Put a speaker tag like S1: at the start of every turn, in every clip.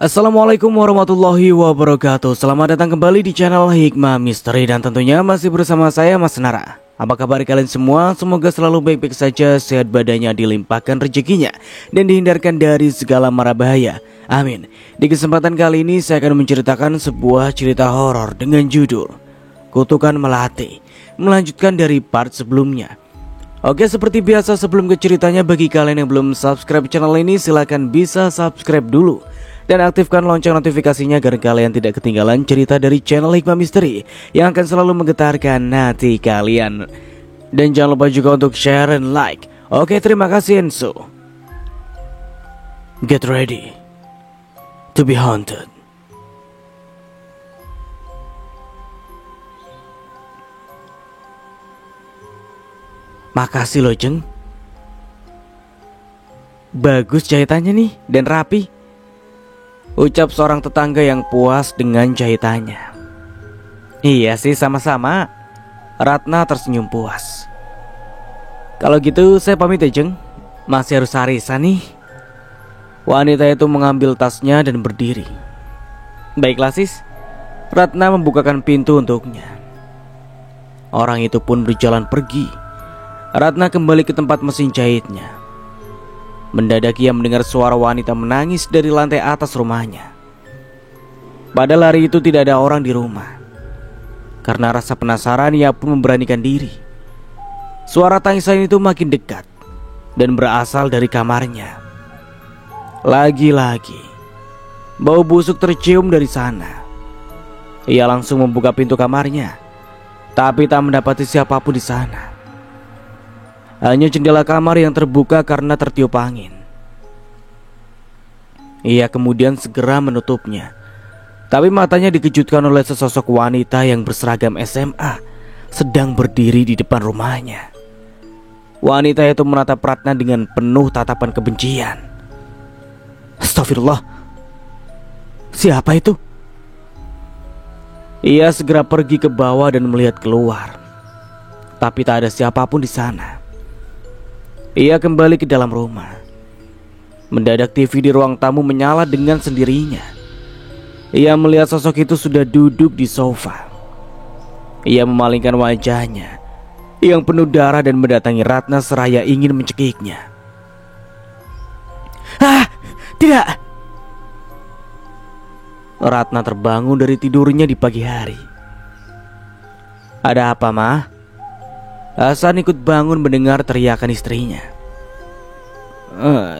S1: Assalamualaikum warahmatullahi wabarakatuh. Selamat datang kembali di channel Hikmah Misteri. Dan tentunya masih bersama saya Mas Nara. Apa kabar kalian semua? Semoga selalu baik-baik saja, sehat badannya, dilimpahkan rezekinya, dan dihindarkan dari segala mara bahaya. Amin. Di kesempatan kali ini saya akan menceritakan sebuah cerita horor dengan judul Kutukan Melati, melanjutkan dari part sebelumnya. Oke, seperti biasa sebelum ke ceritanya, bagi kalian yang belum subscribe channel ini, silahkan bisa subscribe dulu dan aktifkan lonceng notifikasinya agar kalian tidak ketinggalan cerita dari channel Hikmah Misteri yang akan selalu menggetarkan hati kalian. Dan jangan lupa juga untuk share and like. Oke, terima kasih Enso. Get ready to be haunted. Makasih loh Jeng. Bagus jahitannya nih dan rapi, ucap seorang tetangga yang puas dengan jahitannya. Iya sih, sama-sama. Ratna tersenyum puas. Kalau gitu saya pamit ya Jeng, masih harus arisan nih. Wanita itu mengambil tasnya dan berdiri. Baiklah sis. Ratna membukakan pintu untuknya. Orang itu pun berjalan pergi. Ratna kembali ke tempat mesin jahitnya. Mendadak ia mendengar suara wanita menangis dari lantai atas rumahnya. Pada hari itu tidak ada orang di rumah. Karena rasa penasaran, ia pun memberanikan diri. Suara tangisan itu makin dekat dan berasal dari kamarnya. Lagi-lagi bau busuk tercium dari sana. Ia langsung membuka pintu kamarnya, tapi tak mendapati siapapun di sana. Hanya jendela kamar yang terbuka karena tertiup angin. Ia kemudian segera menutupnya, tapi matanya dikejutkan oleh sesosok wanita yang berseragam SMA sedang berdiri di depan rumahnya. Wanita itu menatap Ratna dengan penuh tatapan kebencian. Astagfirullah, siapa itu? Ia segera pergi ke bawah dan melihat keluar, tapi tak ada siapapun di sana. Ia kembali ke dalam rumah. Mendadak TV di ruang tamu menyala dengan sendirinya. Ia melihat sosok itu sudah duduk di sofa. Ia memalingkan wajahnya yang penuh darah dan mendatangi Ratna seraya ingin mencekiknya. Ah, tidak! Ratna terbangun dari tidurnya di pagi hari. Ada apa, Ma? Hasan ikut bangun mendengar teriakan istrinya.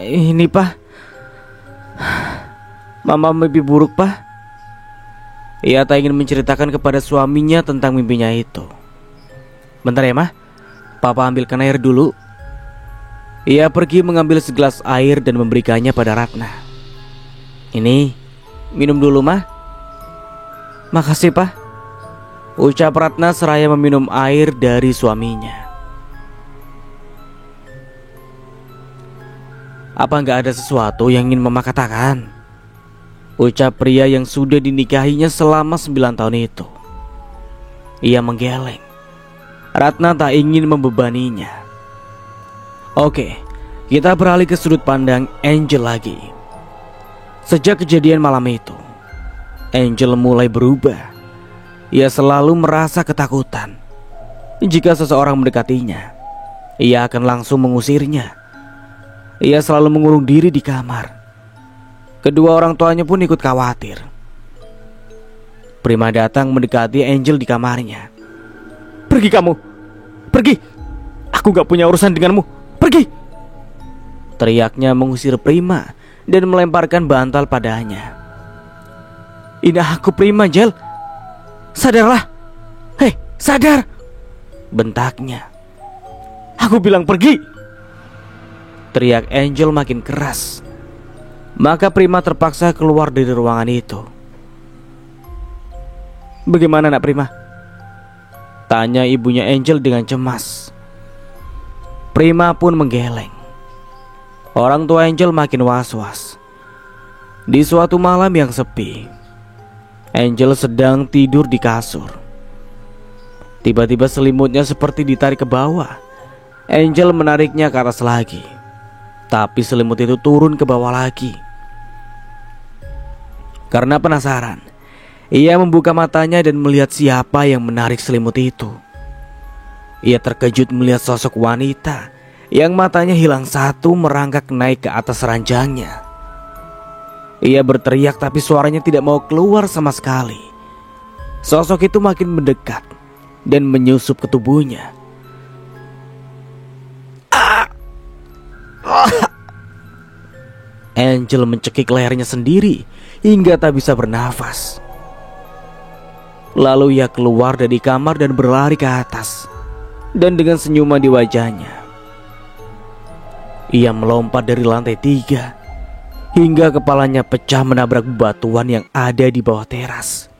S1: Ini Pak, Mama mimpi buruk Pak. Ia tak ingin menceritakan kepada suaminya tentang mimpinya itu. Bentar ya Ma, Papa ambilkan air dulu. Ia pergi mengambil segelas air dan memberikannya pada Ratna. Ini, minum dulu Ma. Makasih Pak, ucap Ratna seraya meminum air dari suaminya. Apa nggak ada sesuatu yang ingin Mama katakan? Ucap pria yang sudah dinikahinya selama 9 tahun itu. Ia menggeleng. Ratna tak ingin membebaninya. Oke, kita beralih ke sudut pandang Angel lagi. Sejak kejadian malam itu, Angel mulai berubah. Ia selalu merasa ketakutan. Jika seseorang mendekatinya, ia akan langsung mengusirnya. Ia selalu mengurung diri di kamar. Kedua orang tuanya pun ikut khawatir. Prima datang mendekati Angel di kamarnya. Pergi kamu, pergi. Aku gak punya urusan denganmu, pergi. Teriaknya mengusir Prima dan melemparkan bantal padanya. Ini aku Prima, Angel. Sadarlah. Hei, sadar, bentaknya. Aku bilang pergi. Teriak Angel makin keras. Maka Prima terpaksa keluar dari ruangan itu. Bagaimana nak Prima? Tanya ibunya Angel dengan cemas. Prima pun menggeleng. Orang tua Angel makin was-was. Di suatu malam yang sepi, Angel sedang tidur di kasur. Tiba-tiba selimutnya seperti ditarik ke bawah. Angel menariknya ke atas lagi, tapi selimut itu turun ke bawah lagi. Karena penasaran, ia membuka matanya dan melihat siapa yang menarik selimut itu. Ia terkejut melihat sosok wanita yang matanya hilang satu merangkak naik ke atas ranjangnya. Ia berteriak tapi suaranya tidak mau keluar sama sekali. Sosok itu makin mendekat dan menyusup ke tubuhnya. Angel mencekik lehernya sendiri hingga tak bisa bernafas. Lalu ia keluar dari kamar dan berlari ke atas. Dan dengan senyuman di wajahnya, ia melompat dari lantai 3 hingga kepalanya pecah menabrak bebatuan yang ada di bawah teras.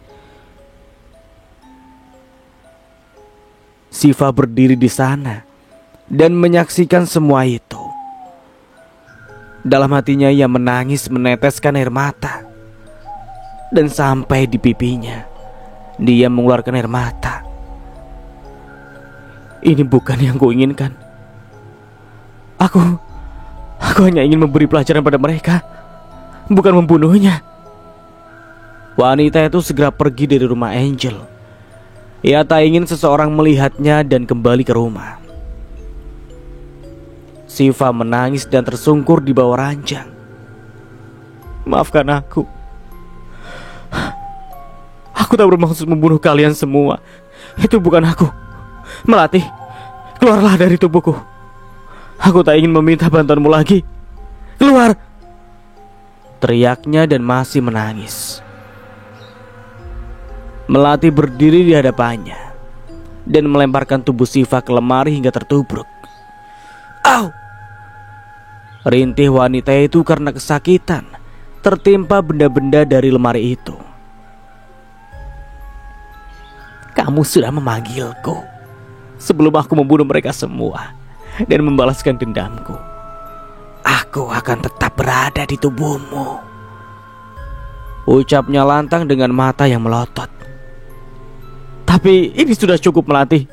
S1: Siva berdiri di sana dan menyaksikan semua itu. Dalam hatinya ia menangis meneteskan air mata. Dan sampai di pipinya dia mengeluarkan air mata. Ini bukan yang kuinginkan. Aku hanya ingin memberi pelajaran pada mereka, bukan membunuhnya. Wanita itu segera pergi dari rumah Angel. Ia tak ingin seseorang melihatnya dan kembali ke rumah. Siva menangis dan tersungkur di bawah ranjang. Maafkan aku. Aku tak bermaksud membunuh kalian semua. Itu bukan aku. Melati, keluarlah dari tubuhku. Aku tak ingin meminta bantuanmu lagi. Keluar! Teriaknya dan masih menangis. Melati berdiri di hadapannya dan melemparkan tubuh Siva ke lemari hingga tertubruk. Au! Rintih wanita itu karena kesakitan tertimpa benda-benda dari lemari itu. Kamu sudah memanggilku sebelum aku membunuh mereka semua dan membalaskan dendamku. Aku akan tetap berada di tubuhmu, ucapnya lantang dengan mata yang melotot. Tapi ini sudah cukup, Melati.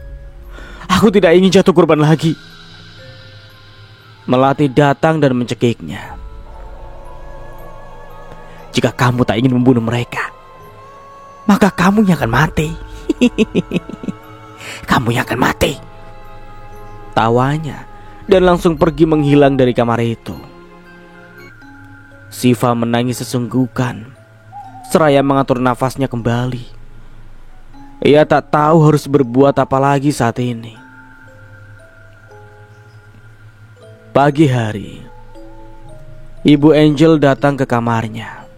S1: Aku tidak ingin jatuh korban lagi. Melati datang dan mencekiknya. Jika kamu tak ingin membunuh mereka, maka kamu yang akan mati. Kamu yang akan mati, tawanya, dan langsung pergi menghilang dari kamar itu. Siva menangis sesunggukan seraya mengatur nafasnya kembali. Ia tak tahu harus berbuat apa lagi saat ini. Pagi hari, Ibu Angel datang ke kamarnya,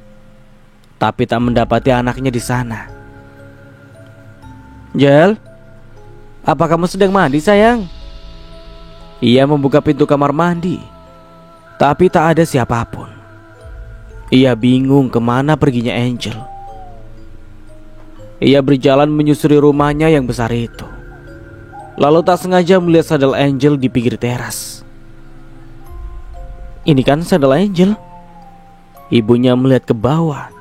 S1: tapi tak mendapati anaknya di sana. Jel, apa kamu sedang mandi, sayang? Ia membuka pintu kamar mandi, tapi tak ada siapapun. Ia bingung kemana perginya Angel. Ia berjalan menyusuri rumahnya yang besar itu. Lalu tak sengaja melihat sandal Angel di pinggir teras. Ini kan sandal Angel. Ibunya melihat ke bawah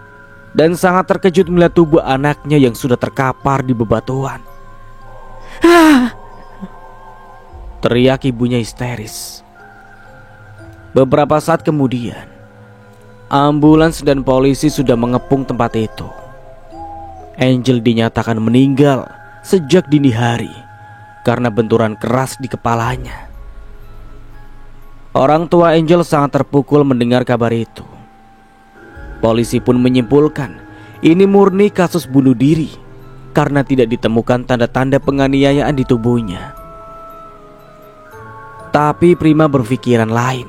S1: dan sangat terkejut melihat tubuh anaknya yang sudah terkapar di bebatuan. Teriak ibunya histeris. Beberapa saat kemudian, ambulans dan polisi sudah mengepung tempat itu. Angel dinyatakan meninggal sejak dini hari karena benturan keras di kepalanya. Orang tua Angel sangat terpukul mendengar kabar itu. Polisi pun menyimpulkan ini murni kasus bunuh diri karena tidak ditemukan tanda-tanda penganiayaan di tubuhnya. Tapi Prima berpikiran lain.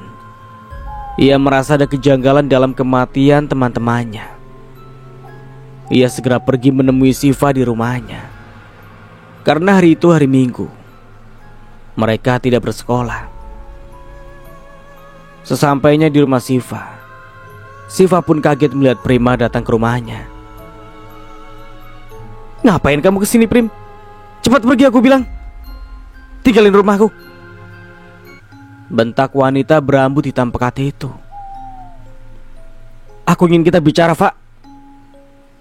S1: Ia merasa ada kejanggalan dalam kematian teman-temannya. Ia segera pergi menemui Siva di rumahnya. Karena hari itu hari Minggu, mereka tidak bersekolah. Sesampainya di rumah Siva, Siva pun kaget melihat Prima datang ke rumahnya. Ngapain kamu kesini, Prim? Cepat pergi, aku bilang. Tinggalin rumahku. Bentak wanita berambut hitam pekat itu. Aku ingin kita bicara, Pak,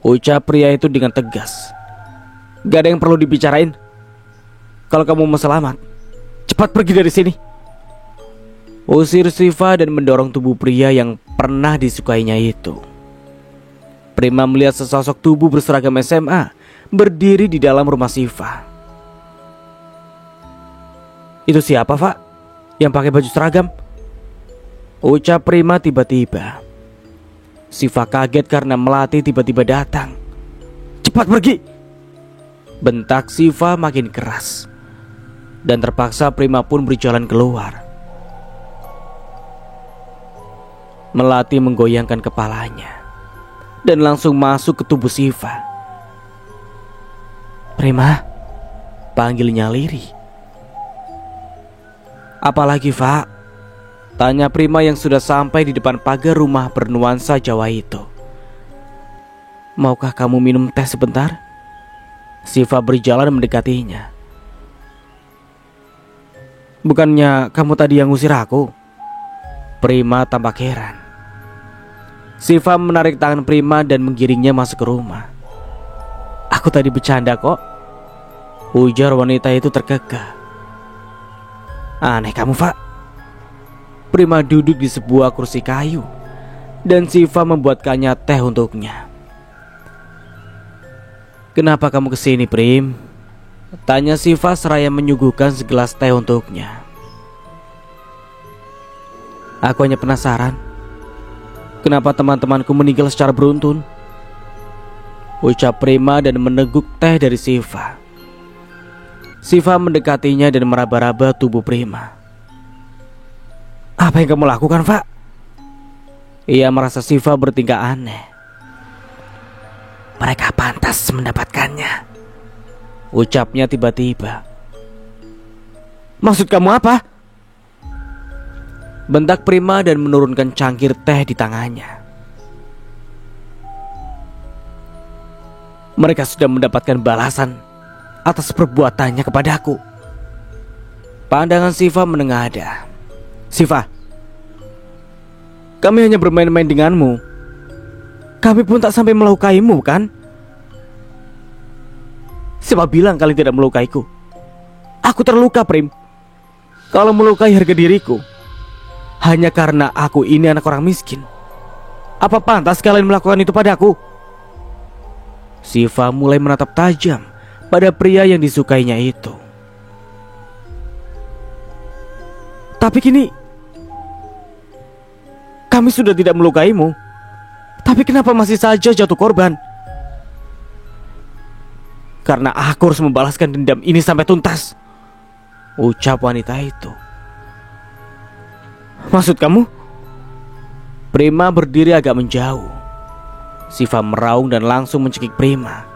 S1: ucap pria itu dengan tegas. Gak ada yang perlu dibicarain. Kalau kamu mau selamat, cepat pergi dari sini. Usir Siva dan mendorong tubuh pria yang pernah disukainya itu. Prima melihat sesosok tubuh berseragam SMA berdiri di dalam rumah Siva. "Itu siapa, Pak? Yang pakai baju seragam?" ucap Prima tiba-tiba. Siva kaget karena Melati tiba-tiba datang. "Cepat pergi!" bentak Siva makin keras. Dan terpaksa Prima pun berjalan keluar. Melati menggoyangkan kepalanya dan langsung masuk ke tubuh Siva. "Prima," panggilnya lirih. "Apalagi, Pak?" tanya Prima yang sudah sampai di depan pagar rumah bernuansa Jawa itu. "Maukah kamu minum teh sebentar?" Siva berjalan mendekatinya. "Bukannya kamu tadi yang ngusir aku?" Prima tampak heran. Siva menarik tangan Prima dan menggiringnya masuk ke rumah. "Aku tadi bercanda kok," ujar wanita itu terkekeh. "Aneh kamu, Pak." Prima duduk di sebuah kursi kayu dan Siva membuatkannya teh untuknya. "Kenapa kamu kesini, Prim?" tanya Siva seraya menyuguhkan segelas teh untuknya. "Aku hanya penasaran, kenapa teman-temanku meninggal secara beruntun?" ucap Prima dan meneguk teh dari Siva. Siva mendekatinya dan meraba-raba tubuh Prima. "Apa yang kamu lakukan, Pak?" Ia merasa Siva bertingkah aneh. "Mereka pantas mendapatkannya," ucapnya tiba-tiba. "Maksud kamu apa?" bentak Prima dan menurunkan cangkir teh di tangannya. "Mereka sudah mendapatkan balasan atas perbuatannya kepadaku." Pandangan Siva menengadah. "Siva, kami hanya bermain-main denganmu. Kami pun tak sampai melukaimu, kan?" "Siapa bilang kalian tidak melukaiku? Aku terluka, Prim. Kalau melukai harga diriku hanya karena aku ini anak orang miskin, apa pantas kalian melakukan itu padaku?" Siva mulai menatap tajam pada pria yang disukainya itu. "Tapi kini kami sudah tidak melukaimu. Tapi kenapa masih saja jatuh korban?" "Karena aku harus membalaskan dendam ini sampai tuntas," ucap wanita itu. "Maksud kamu?" Prima berdiri agak menjauh. Siva meraung dan langsung mencekik Prima.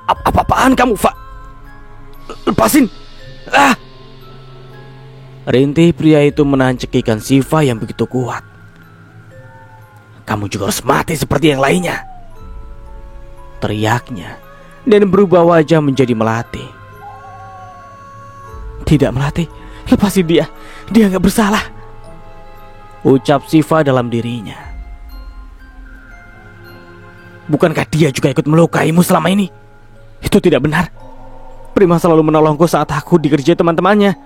S1: Apa-apaan kamu, Pak? Lepasin! Ah!" Rintih pria itu menahan cekikan Siva yang begitu kuat. "Kamu juga harus mati seperti yang lainnya," teriaknya dan berubah wajah menjadi Melati. "Tidak, Melati, lepasin dia. Dia gak bersalah," ucap Siva dalam dirinya. "Bukankah dia juga ikut melukaimu selama ini? Itu tidak benar. Prima selalu menolongku saat aku dikerjai teman-temannya.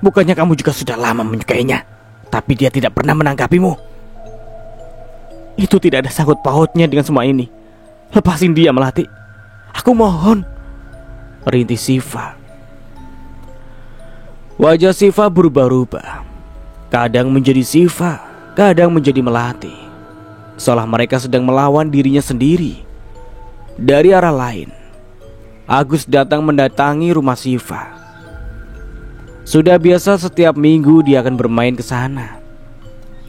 S1: Bukannya kamu juga sudah lama menyukainya, tapi dia tidak pernah menanggapimu? Itu tidak ada sangkut pautnya dengan semua ini. Lepasin dia, Melati. Aku mohon," rintih Siva. Wajah Siva berubah-ubah. Kadang menjadi Siva, kadang menjadi Melati. Seolah mereka sedang melawan dirinya sendiri. Dari arah lain, Agus datang mendatangi rumah Siva. Sudah biasa setiap minggu dia akan bermain ke sana.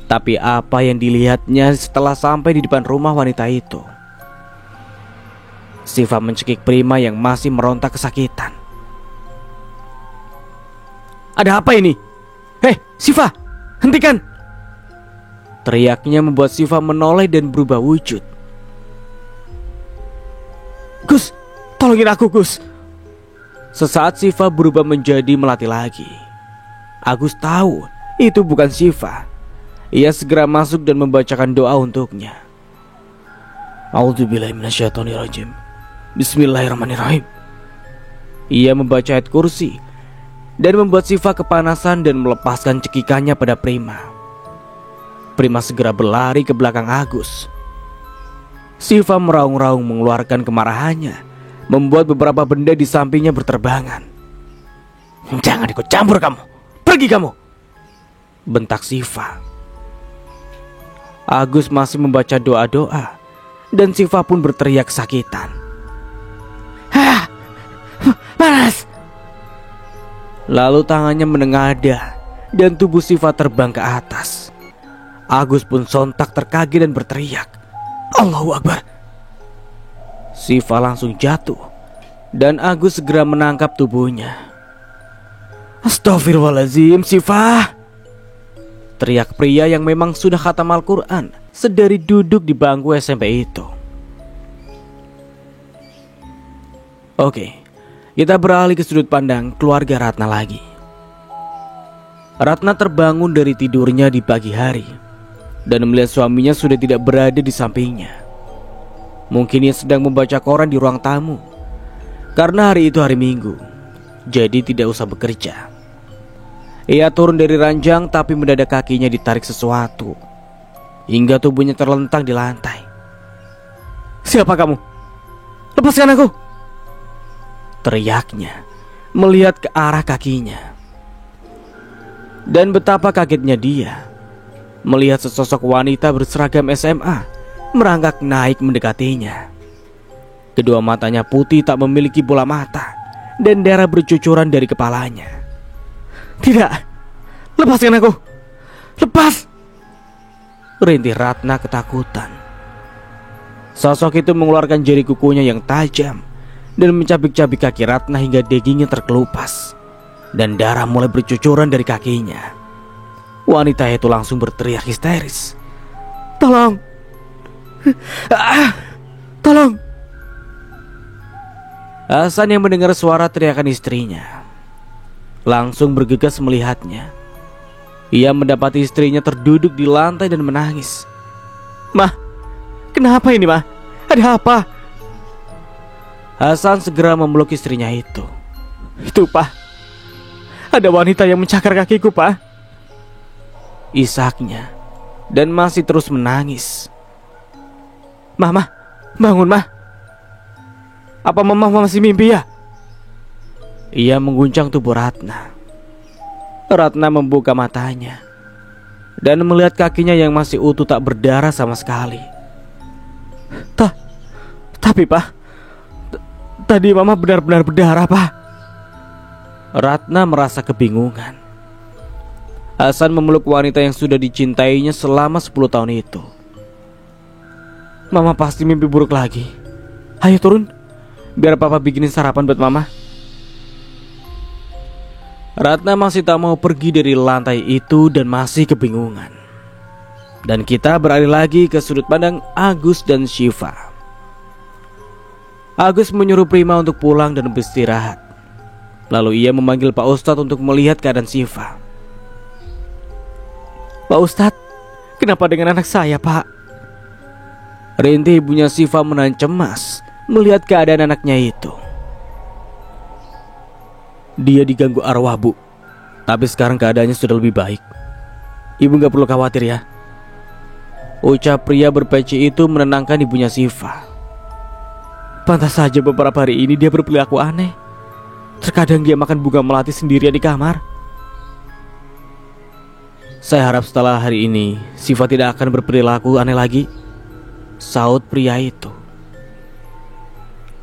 S1: Tapi apa yang dilihatnya setelah sampai di depan rumah wanita itu? Siva mencekik Prima yang masih merontak kesakitan. "Ada apa ini? Hei, Siva, hentikan!" teriaknya membuat Siva menoleh dan berubah wujud. "Gus, tolongin aku, Gus!" Sesaat Siva berubah menjadi Melati lagi. Agus tahu itu bukan Siva. Ia segera masuk dan membacakan doa untuknya. "A'udzubillahi minasyaitonirrajim. Bismillahirrahmanirrahim." Ia membaca ayat kursi dan membuat Siva kepanasan dan melepaskan cekikannya pada Prima. Prima segera berlari ke belakang Agus. Siva meraung-raung mengeluarkan kemarahannya, membuat beberapa benda di sampingnya berterbangan. "Jangan ikut campur kamu, pergi kamu!" bentak Siva. Agus masih membaca doa-doa, dan Siva pun berteriak kesakitan. "Hah, panas!" Lalu tangannya menengadah dan tubuh Siva terbang ke atas. Agus pun sontak terkaget dan berteriak, "Allahu Akbar!" Siva langsung jatuh dan Agus segera menangkap tubuhnya. "Astagfirullahaladzim, Siva!" teriak pria yang memang sudah khatam Al-Quran sedari duduk di bangku SMP itu. Oke, kita beralih ke sudut pandang keluarga Ratna lagi. Ratna terbangun dari tidurnya di pagi hari dan melihat suaminya sudah tidak berada di sampingnya. Mungkin ia sedang membaca koran di ruang tamu, karena hari itu hari Minggu, jadi tidak usah bekerja. Ia turun dari ranjang tapi mendadak kakinya ditarik sesuatu, hingga tubuhnya terlentang di lantai. "Siapa kamu? Lepaskan aku!" teriaknya, melihat ke arah kakinya. Dan betapa kagetnya dia melihat sesosok wanita berseragam SMA merangkak naik mendekatinya. Kedua matanya putih tak memiliki bola mata dan darah bercucuran dari kepalanya. "Tidak, lepaskan aku! Lepas!" rintih Ratna ketakutan. Sosok itu mengeluarkan jari kukunya yang tajam dan mencabik-cabik kaki Ratna hingga dagingnya terkelupas dan darah mulai bercucuran dari kakinya. Wanita itu langsung berteriak histeris, "Tolong! Tolong!" Hasan yang mendengar suara teriakan istrinya langsung bergegas melihatnya. Ia mendapati istrinya terduduk di lantai dan menangis. "Mah, kenapa ini, Mah? Ada apa?" Hasan segera memeluk istrinya itu. "Itu, Pak, ada wanita yang mencakar kakiku, Pak," isaknya, dan masih terus menangis. "Mama, bangun, Mah. Apa Mama masih mimpi ya?" Ia mengguncang tubuh Ratna. Ratna membuka matanya dan melihat kakinya yang masih utuh tak berdarah sama sekali. Tapi Pak, tadi Mama benar-benar berdarah, Pak." Ratna merasa kebingungan. Hasan memeluk wanita yang sudah dicintainya selama 10 tahun itu. "Mama pasti mimpi buruk lagi. Ayo turun, biar Papa bikinin sarapan buat Mama." Ratna masih tak mau pergi dari lantai itu dan masih kebingungan. Dan kita beralih lagi ke sudut pandang Agus dan Syifa. Agus menyuruh Prima untuk pulang dan beristirahat. Lalu ia memanggil Pak Ustadz untuk melihat keadaan Syifa. "Pak Ustadz, kenapa dengan anak saya, Pak?" rintih ibunya Syifa menahan cemas melihat keadaan anaknya itu. "Dia diganggu arwah, Bu. Tapi sekarang keadaannya sudah lebih baik. Ibu gak perlu khawatir ya," ucap pria berpeci itu menenangkan ibunya Syifa. "Pantas saja beberapa hari ini dia berperilaku aneh. Terkadang dia makan bunga melati sendirian di kamar." "Saya harap setelah hari ini Syifa tidak akan berperilaku aneh lagi," saut pria itu.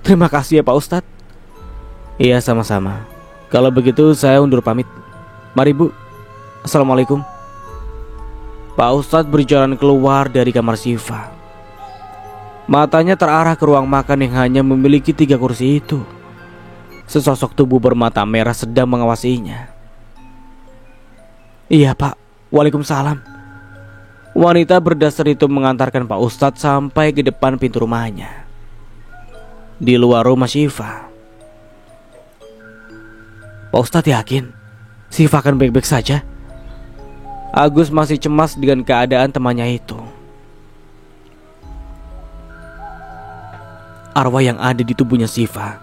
S1: "Terima kasih ya Pak Ustadz." "Iya, sama-sama. Kalau begitu saya undur pamit. Mari Bu. Assalamualaikum." Pak Ustadz berjalan keluar dari kamar Syifa. Matanya terarah ke ruang makan yang hanya memiliki 3 kursi itu. Sesosok tubuh bermata merah sedang mengawasinya. "Iya Pak, Waalaikumsalam." Wanita berdasar itu mengantarkan Pak Ustadz sampai ke depan pintu rumahnya. Di luar rumah Syifa. "Pak Ustadz yakin Syifa akan baik-baik saja?" Agus masih cemas dengan keadaan temannya itu. Arwah yang ada di tubuhnya Syifa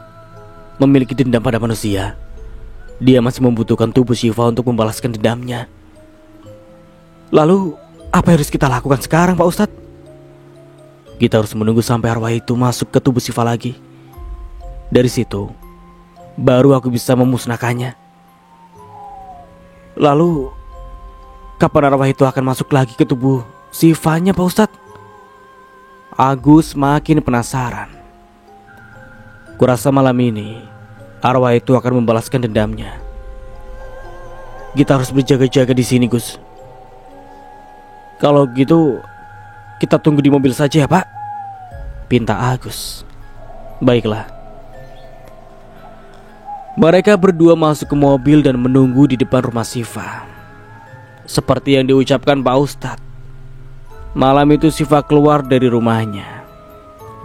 S1: memiliki dendam pada manusia. Dia masih membutuhkan tubuh Syifa untuk membalaskan dendamnya. Lalu Apa yang harus kita lakukan sekarang, Pak Ustadz? Kita harus menunggu sampai arwah itu masuk ke tubuh Syifa lagi. Dari situ baru aku bisa memusnahkannya. Lalu kapan arwah itu akan masuk lagi ke tubuh Syifanya, Pak Ustadz? Agus makin penasaran. Kurasa malam ini arwah itu akan membalaskan dendamnya. Kita harus berjaga-jaga di sini, Gus. Kalau gitu kita tunggu di mobil saja ya, Pak, pinta Agus. Baiklah. Mereka berdua masuk ke mobil dan menunggu di depan rumah Syifa. Seperti yang diucapkan Pak Ustadz, malam itu Syifa keluar dari rumahnya.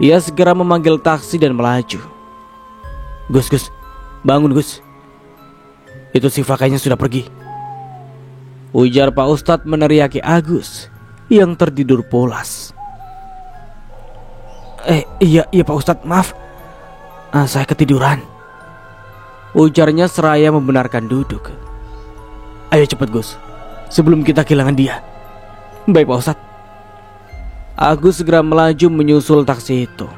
S1: Ia segera memanggil taksi dan melaju. Gus, bangun Gus. Itu Syifa kayaknya sudah pergi, ujar Pak Ustadz meneriaki Agus yang tertidur pulas. Iya Pak Ustadz, maaf, saya ketiduran, ujarnya seraya membenarkan duduk. Ayo cepat Gus, sebelum kita kehilangan dia. Baik Pak Ustadz. Agus segera melaju menyusul taksi itu.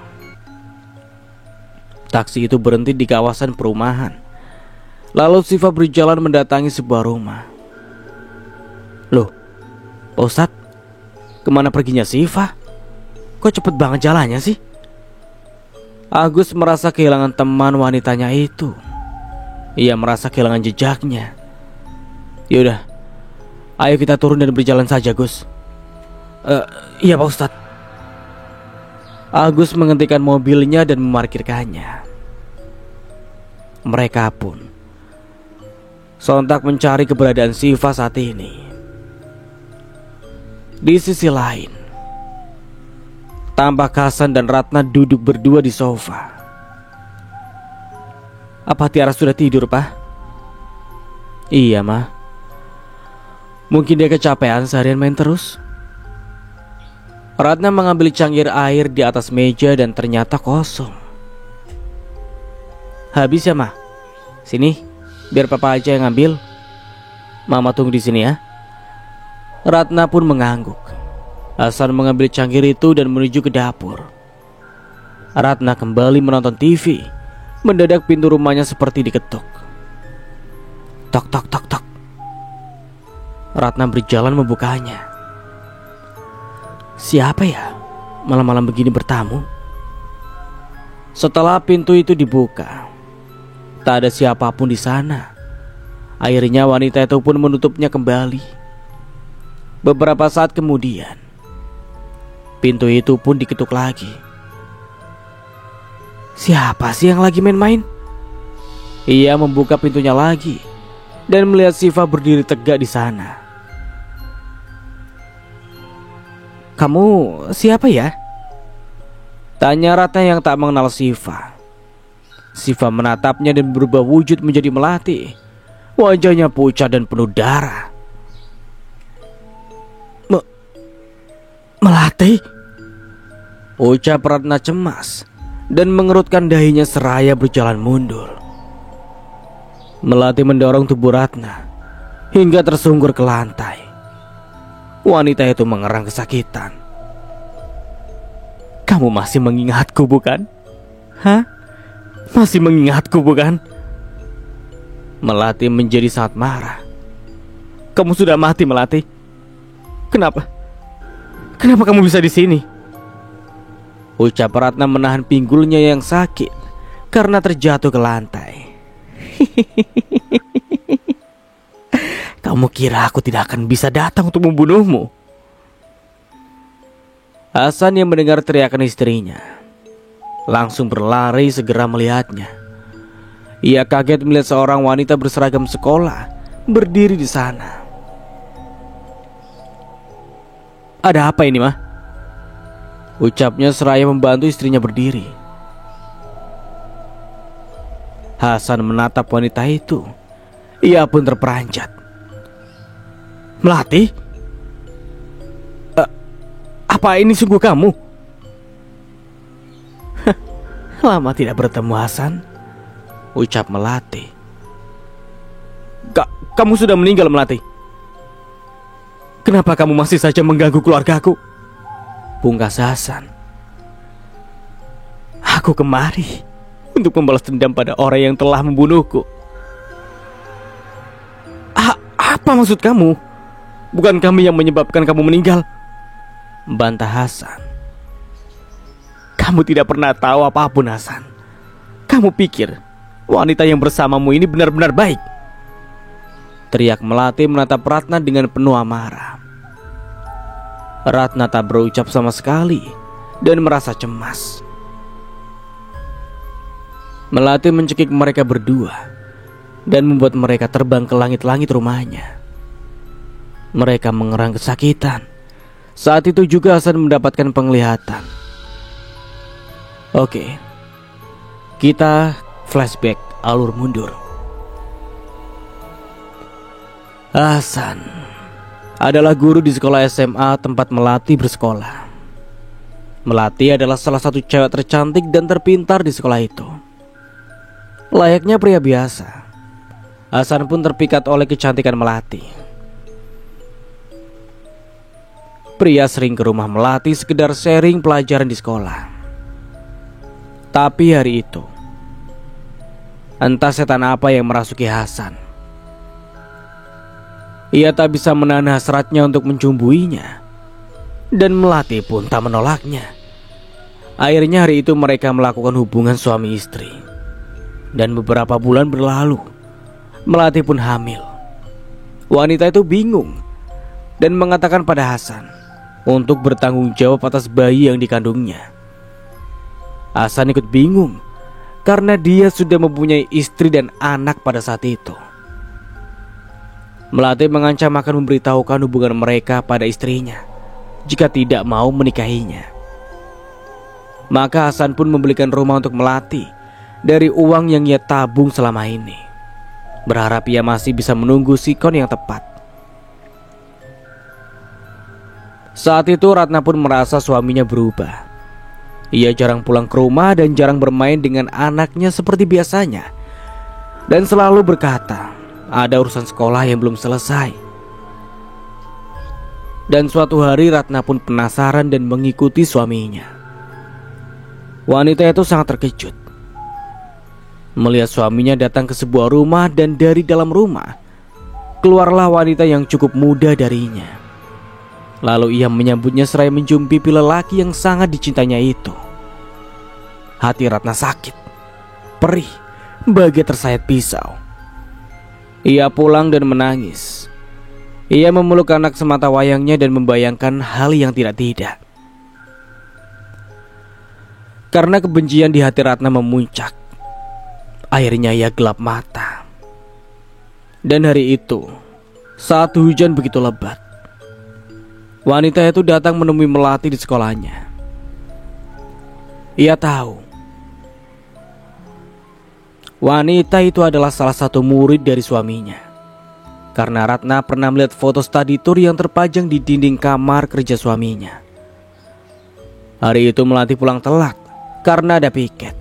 S1: Taksi itu berhenti di kawasan perumahan. Lalu Syifa berjalan mendatangi sebuah rumah. Loh, Pak Ustadz, kemana perginya Syifa? Kok cepet banget jalannya sih? Agus merasa kehilangan teman wanitanya itu. Ia merasa kehilangan jejaknya. Yaudah, ayo kita turun dan berjalan saja Gus. Iya Pak Ustadz. Agus menghentikan mobilnya dan memarkirkannya. Mereka pun sontak mencari keberadaan Syifa saat ini. Di sisi lain, tampak Hasan dan Ratna duduk berdua di sofa. Apa Tiara sudah tidur, Pak? Iya, Ma. Mungkin dia kecapean seharian main terus. Ratna mengambil cangkir air di atas meja dan ternyata kosong. Habis ya, Ma? Sini, biar Papa aja yang ngambil. Mama tunggu di sini ya. Ratna pun mengangguk. Hasan mengambil cangkir itu dan menuju ke dapur. Ratna kembali menonton TV. Mendadak pintu rumahnya seperti diketuk. Tok tok tok tok. Ratna berjalan membukanya. Siapa ya malam-malam begini bertamu? Setelah pintu itu dibuka, tak ada siapapun di sana. Akhirnya wanita itu pun menutupnya kembali. Beberapa saat kemudian, pintu itu pun diketuk lagi. Siapa sih yang lagi main-main? Ia membuka pintunya lagi dan melihat Syifa berdiri tegak di sana. Kamu siapa ya? Tanya Ratna yang tak mengenal Syifa. Syifa menatapnya dan berubah wujud menjadi melati. Wajahnya pucat dan penuh darah. Melati? Ucap Ratna cemas dan mengerutkan dahinya seraya berjalan mundur. Melati mendorong tubuh Ratna hingga tersungkur ke lantai. Wanita itu mengerang kesakitan. Kamu masih mengingatku bukan? Hah? Masih mengingatku bukan? Melati menjadi sangat marah. Kamu sudah mati Melati. Kenapa? Kenapa kamu bisa di sini? Ucap Ratna menahan pinggulnya yang sakit karena terjatuh ke lantai. Kamu kira aku tidak akan bisa datang untuk membunuhmu? Hasan yang mendengar teriakan istrinya langsung berlari segera melihatnya. Ia kaget melihat seorang wanita berseragam sekolah berdiri di sana. Ada apa ini, Mah? Ucapnya seraya membantu istrinya berdiri. Hasan menatap wanita itu. Ia pun terperanjat. Melati? Apa ini sungguh kamu? Lama tidak bertemu Hasan, ucap Melati. Kamu sudah meninggal Melati. Kenapa kamu masih saja mengganggu keluargaku? Pungkas Hasan. Aku kemari untuk membalas dendam pada orang yang telah membunuhku. Apa maksud kamu? Bukan kami yang menyebabkan kamu meninggal, bantah Hasan. Kamu tidak pernah tahu apapun, Hasan. Kamu pikir wanita yang bersamamu ini benar-benar baik? Teriak Melati menatap Ratna dengan penuh amarah. Ratna tak berucap sama sekali dan merasa cemas. Melati mencekik mereka berdua dan membuat mereka terbang ke langit-langit rumahnya. Mereka mengerang kesakitan. Saat itu juga Hasan mendapatkan penglihatan. Oke, kita flashback alur mundur. Hasan adalah guru di sekolah SMA tempat Melati bersekolah. Melati adalah salah satu cewek tercantik dan terpintar di sekolah itu. Layaknya pria biasa, Hasan pun terpikat oleh kecantikan Melati. Pria sering ke rumah Melati sekedar sharing pelajaran di sekolah. Tapi hari itu, entah setan apa yang merasuki Hasan. Ia tak bisa menahan hasratnya untuk mencumbuinya, dan Melati pun tak menolaknya. Akhirnya hari itu mereka melakukan hubungan suami istri. Dan beberapa bulan berlalu, Melati pun hamil. Wanita itu bingung dan mengatakan pada Hasan untuk bertanggung jawab atas bayi yang dikandungnya. Hasan ikut bingung karena dia sudah mempunyai istri dan anak pada saat itu. Melati mengancam akan memberitahukan hubungan mereka pada istrinya jika tidak mau menikahinya. Maka Hasan pun membelikan rumah untuk Melati dari uang yang ia tabung selama ini, berharap ia masih bisa menunggu sikon yang tepat. Saat itu Ratna pun merasa suaminya berubah. Ia jarang pulang ke rumah dan jarang bermain dengan anaknya seperti biasanya, dan selalu berkata ada urusan sekolah yang belum selesai. Dan suatu hari Ratna pun penasaran dan mengikuti suaminya. Wanita itu sangat terkejut melihat suaminya datang ke sebuah rumah, dan dari dalam rumah keluarlah wanita yang cukup muda darinya. Lalu ia menyambutnya seraya mencium pipi lelaki yang sangat dicintainya itu. Hati Ratna sakit, perih, bagai tersayat pisau. Ia pulang dan menangis. Ia memeluk anak semata wayangnya dan membayangkan hal yang tidak-tidak. Karena kebencian di hati Ratna memuncak, akhirnya ia gelap mata. Dan hari itu, saat hujan begitu lebat, wanita itu datang menemui Melati di sekolahnya. Ia tahu wanita itu adalah salah satu murid dari suaminya, karena Ratna pernah melihat foto study tour yang terpajang di dinding kamar kerja suaminya. Hari itu Melati pulang telat karena ada piket.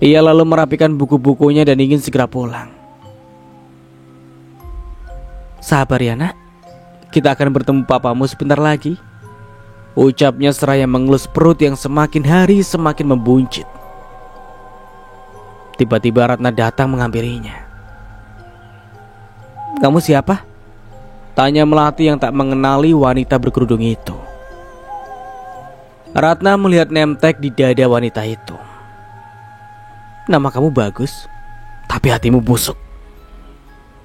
S1: Ia lalu merapikan buku-bukunya dan ingin segera pulang. Sabar ya nak, kita akan bertemu papamu sebentar lagi, ucapnya seraya mengelus perut yang semakin hari semakin membuncit. Tiba-tiba Ratna datang menghampirinya. Kamu siapa? Tanya Melati yang tak mengenali wanita berkerudung itu. Ratna melihat name tag di dada wanita itu. Nama kamu bagus, tapi hatimu busuk.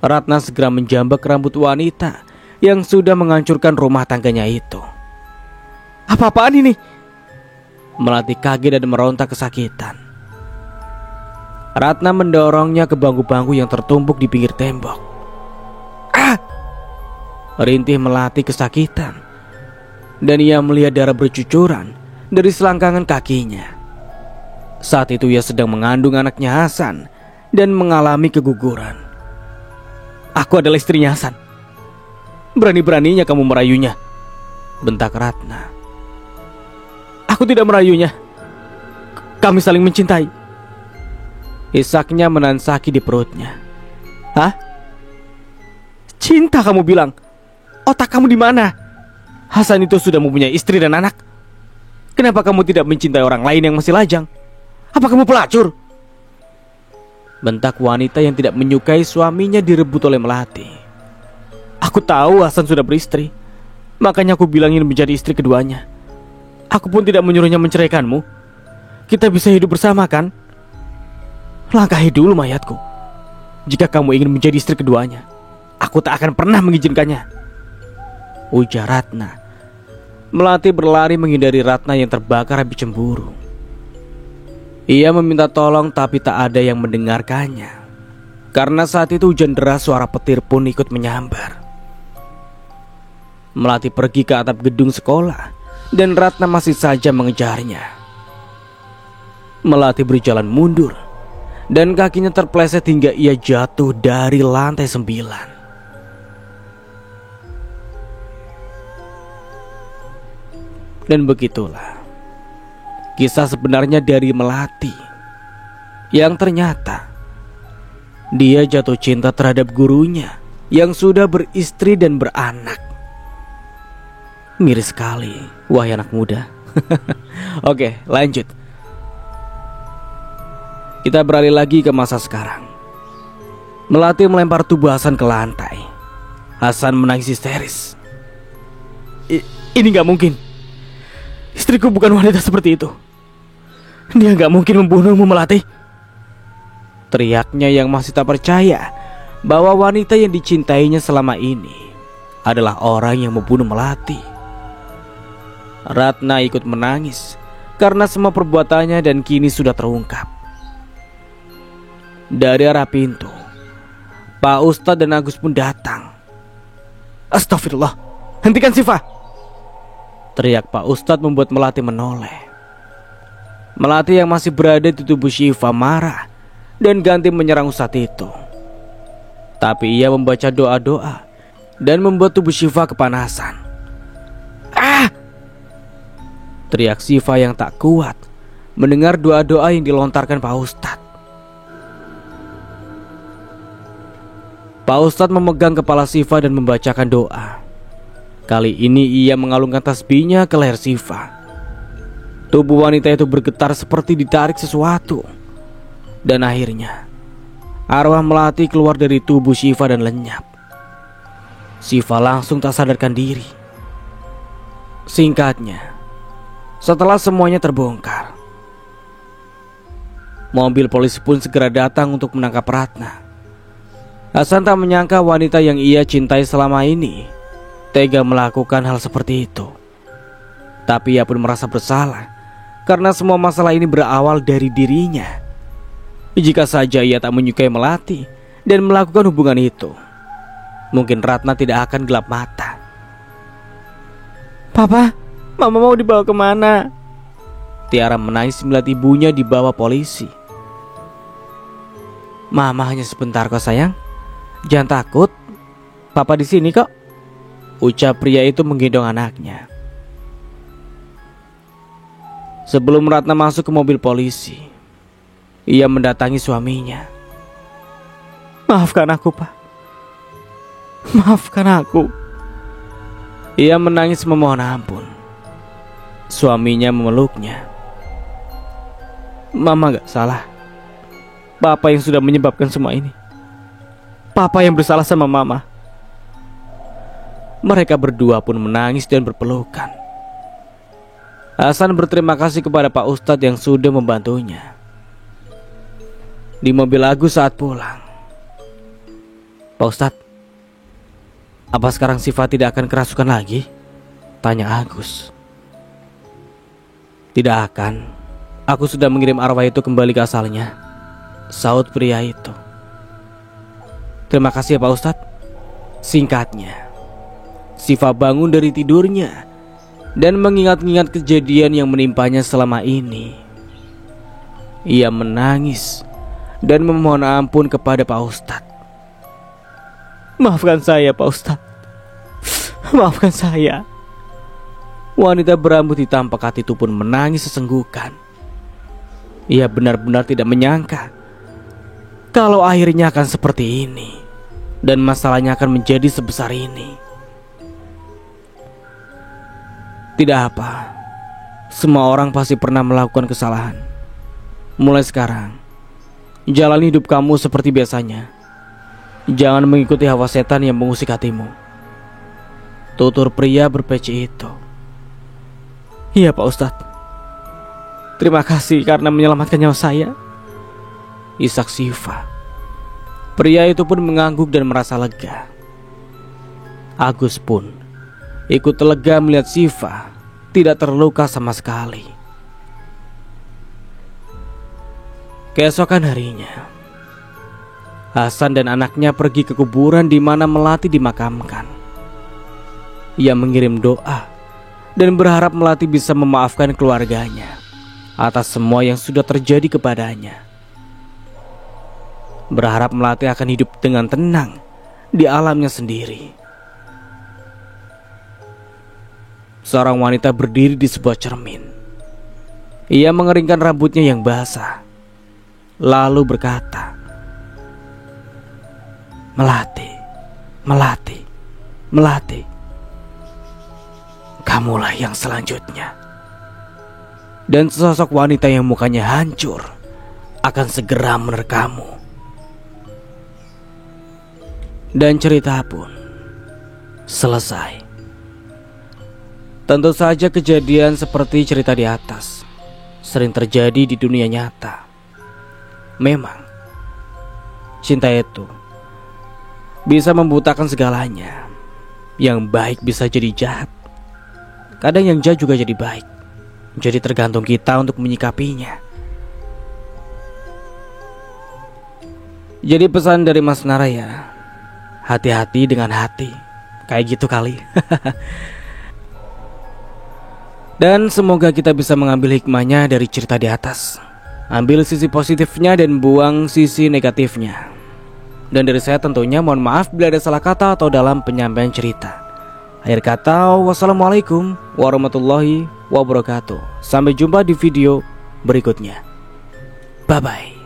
S1: Ratna segera menjambak rambut wanita yang sudah menghancurkan rumah tangganya itu. Apa-apaan ini? Melati kaget dan meronta kesakitan. Ratna mendorongnya ke bangku-bangku yang tertumpuk di pinggir tembok. Ah! Rintih Melati kesakitan, dan ia melihat darah bercucuran dari selangkangan kakinya. Saat itu ia sedang mengandung anaknya Hasan dan mengalami keguguran. Aku adalah istrinya Hasan. Berani-beraninya kamu merayunya, bentak Ratna. Aku tidak merayunya. Kami saling mencintai. Isaknya menahan sakit di perutnya. Hah? Cinta kamu bilang? Otak kamu di mana? Hasan itu sudah mempunyai istri dan anak. Kenapa kamu tidak mencintai orang lain yang masih lajang? Apa kamu pelacur? Bentak wanita yang tidak menyukai suaminya direbut oleh Melati. Aku tahu Hasan sudah beristri, makanya aku bilang ingin menjadi istri keduanya. Aku pun tidak menyuruhnya menceraikanmu. Kita bisa hidup bersama kan? Langkahi dulu mayatku. Jika kamu ingin menjadi istri keduanya, aku tak akan pernah mengizinkannya, ujar Ratna. Melati berlari menghindari Ratna yang terbakar api cemburu. Ia meminta tolong tapi tak ada yang mendengarkannya. Karena saat itu hujan deras, suara petir pun ikut menyambar. Melati pergi ke atap gedung sekolah dan Ratna masih saja mengejarnya. Melati berjalan mundur dan kakinya terpleset hingga ia jatuh dari lantai 9. Dan begitulah kisah sebenarnya dari Melati, yang ternyata dia jatuh cinta terhadap gurunya yang sudah beristri dan beranak. Miris sekali, wahai anak muda. Oke, lanjut. Kita beralih lagi ke masa sekarang. Melati melempar tubuh Hasan ke lantai. Hasan menangis histeris. Ini gak mungkin. Istriku bukan wanita seperti itu. Dia gak mungkin membunuhmu, Melati. Teriaknya yang masih tak percaya bahwa wanita yang dicintainya selama ini adalah orang yang membunuh Melati. Ratna ikut menangis karena semua perbuatannya dan kini sudah terungkap. Dari arah pintu, Pak Ustadz dan Agus pun datang. Astagfirullah, hentikan Siva! Teriak Pak Ustadz membuat Melati menoleh. Melati yang masih berada di tubuh Syifa marah dan ganti menyerang Ustadz itu. Tapi ia membaca doa-doa dan membuat tubuh Syifa kepanasan. Ah! Teriak Syifa yang tak kuat mendengar doa-doa yang dilontarkan Pak Ustadz. Pak Ustadz memegang kepala Syifa dan membacakan doa. Kali ini ia mengalungkan tasbihnya ke leher Syifa. Tubuh wanita itu bergetar seperti ditarik sesuatu. Dan akhirnya arwah Melati keluar dari tubuh Syifa dan lenyap. Syifa langsung tak sadarkan diri. Singkatnya, setelah semuanya terbongkar, mobil polisi pun segera datang untuk menangkap Ratna. Hasan tak menyangka wanita yang ia cintai selama ini tega melakukan hal seperti itu. Tapi ia pun merasa bersalah karena semua masalah ini berawal dari dirinya. Jika saja ia tak menyukai Melati dan melakukan hubungan itu, mungkin Ratna tidak akan gelap mata. Papa, Mama mau dibawa kemana? Tiara menangis melihat ibunya dibawa polisi. Mama hanya sebentar kok sayang. Jangan takut, Papa di sini kok, ucap pria itu menggendong anaknya. Sebelum Ratna masuk ke mobil polisi, ia mendatangi suaminya. Maafkan aku, Pak. Maafkan aku. Ia menangis memohon ampun. Suaminya memeluknya. Mama gak salah. Papa yang sudah menyebabkan semua ini. Papa yang bersalah sama Mama. Mereka berdua pun menangis dan berpelukan. Hasan berterima kasih kepada Pak Ustadz yang sudah membantunya. Di mobil Agus saat pulang, Pak Ustadz, apa sekarang Syifa tidak akan kerasukan lagi? Tanya Agus. Tidak akan. Aku sudah mengirim arwah itu kembali ke asalnya, saut pria itu. Terima kasih ya Pak Ustadz. Singkatnya, Syifa bangun dari tidurnya dan mengingat-ingat kejadian yang menimpanya selama ini. Ia menangis dan memohon ampun kepada Pak Ustadz. Maafkan saya Pak Ustadz. Maafkan saya. Wanita berambut hitam pekat itu pun menangis sesenggukan. Ia benar-benar tidak menyangka kalau akhirnya akan seperti ini dan masalahnya akan menjadi sebesar ini. Tidak apa. Semua orang pasti pernah melakukan kesalahan. Mulai sekarang, jalani hidup kamu seperti biasanya. Jangan mengikuti hawa setan yang mengusik hatimu. Tutur pria berpeci itu. Iya Pak Ustadz. Terima kasih karena menyelamatkan nyawa saya. Isak Syifa. Pria itu pun mengangguk dan merasa lega. Agus pun ikut lega melihat Syifa tidak terluka sama sekali. Keesokan harinya, Hasan dan anaknya pergi ke kuburan di mana Melati dimakamkan. Ia mengirim doa dan berharap Melati bisa memaafkan keluarganya atas semua yang sudah terjadi kepadanya. Berharap Melati akan hidup dengan tenang di alamnya sendiri. Seorang wanita berdiri di sebuah cermin. Ia mengeringkan rambutnya yang basah, lalu berkata, Melati, Melati, Melati, kamulah yang selanjutnya. Dan sesosok wanita yang mukanya hancur akan segera menerkammu. Dan cerita pun selesai. Tentu saja kejadian seperti cerita di atas sering terjadi di dunia nyata. Memang cinta itu bisa membutakan segalanya. Yang baik bisa jadi jahat. Kadang yang jahat juga jadi baik. Jadi tergantung kita untuk menyikapinya. Jadi pesan dari Mas Naraya, hati-hati dengan hati. Kayak gitu kali. Dan semoga kita bisa mengambil hikmahnya dari cerita di atas. Ambil sisi positifnya dan buang sisi negatifnya. Dan dari saya tentunya mohon maaf bila ada salah kata atau dalam penyampaian cerita. Akhir kata, wassalamualaikum warahmatullahi wabarakatuh. Sampai jumpa di video berikutnya. Bye bye.